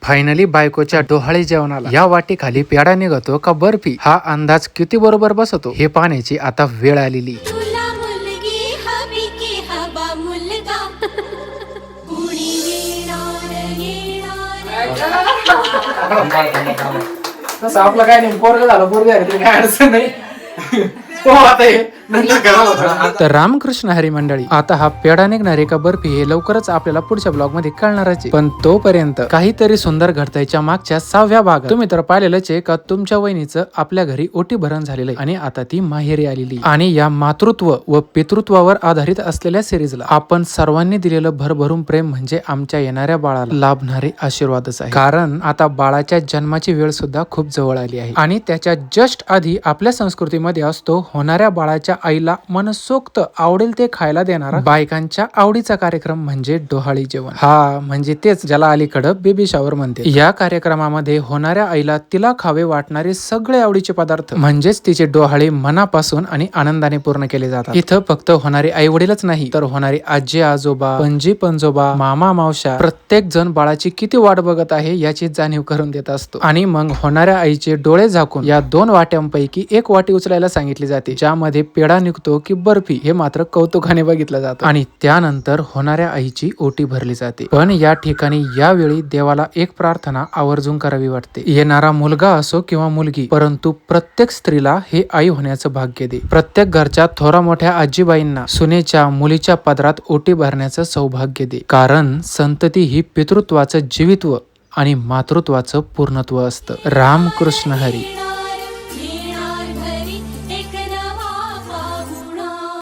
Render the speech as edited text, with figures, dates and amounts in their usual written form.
Finally बायकोच्या डोहाळी जेवणाला या वाटीखाली पेढा निघतो का बर्फी, हा अंदाज किती बरोबर बसतो हे पाहण्याची आता वेळ आलेली. तुला मुलगी हवी की हवा मुलगा कुणी येणार तसं आपलं काय नाही, पोरग झालं पोरग झालं काय अडचण नाही. हो, आता हे नंतर करा होतं. तर रामकृष्ण हरी मंडळी, आता हा पेढा निघणारे का बर्फी हे लवकरच आपल्याला पुढच्या ब्लॉग मध्ये कळणारच आहे. पण तोपर्यंत काहीतरी सुंदर घडतायच्या मागच्या 6व्या भागात तुम्ही तर पाहिलेलंच आहे का तुमच्या वहिनीचं आपल्या घरी ओटी भरण झालेलं आहे आणि आता ती माहेरी आलेली. आणि या मातृत्व व पितृत्वावर आधारित असलेल्या सिरीजला आपण सर्वांनी दिलेलं भरभरून प्रेम म्हणजे आमच्या येणाऱ्या बाळाला लाभणारे आशीर्वादच आहे. कारण आता बाळाच्या जन्माची वेळ सुद्धा खूप जवळ आली आहे आणि त्याच्या जस्ट आधी आपल्या संस्कृतीमध्ये असतो होणाऱ्या बाळाच्या आईला मनसोक्त आवडेल ते खायला देणारा बायकांच्या आवडीचा कार्यक्रम म्हणजे डोहाळी जेवण. हा म्हणजे तेच ज्याला अलीकडं बेबी शॉवर म्हणते. या कार्यक्रमामध्ये होणाऱ्या आईला तिला खावे वाटणारे सगळे आवडीचे पदार्थ म्हणजेच तिचे डोहाळे मनापासून आणि आनंदाने पूर्ण केले जातात. इथं फक्त होणारे आई वडीलच नाही तर होणारे आजी आजोबा, पणजी पणजोबा, मामा मावशा प्रत्येक जण बाळाची किती वाट बघत आहे याची जाणीव करून देत असतो. आणि मग होणाऱ्या आईचे डोळे झाकून या 2 वाट्यांपैकी एक वाटी उचलायला सांगितली जाते, ज्यामध्ये पेढा निघतो की बर्फी हे मात्र कौतुकाने बघितलं जातं. आणि त्यानंतर होणाऱ्या आईची ओटी भरली जाते. पण या ठिकाणी यावेळी देवाला एक प्रार्थना आवर्जून करावी वाटते. येणारा मुलगा असो किंवा मुलगी, परंतु प्रत्येक स्त्रीला हे आई होण्याचं भाग्य दे. प्रत्येक घरच्या थोरा मोठ्या आजीबाईंना सुनेच्या मुलीच्या पदरात ओटी भरण्याचं सौभाग्य दे. कारण संतती ही पितृत्वाचं जीवित्व आणि मातृत्वाचं पूर्णत्व असतं. रामकृष्ण हरी.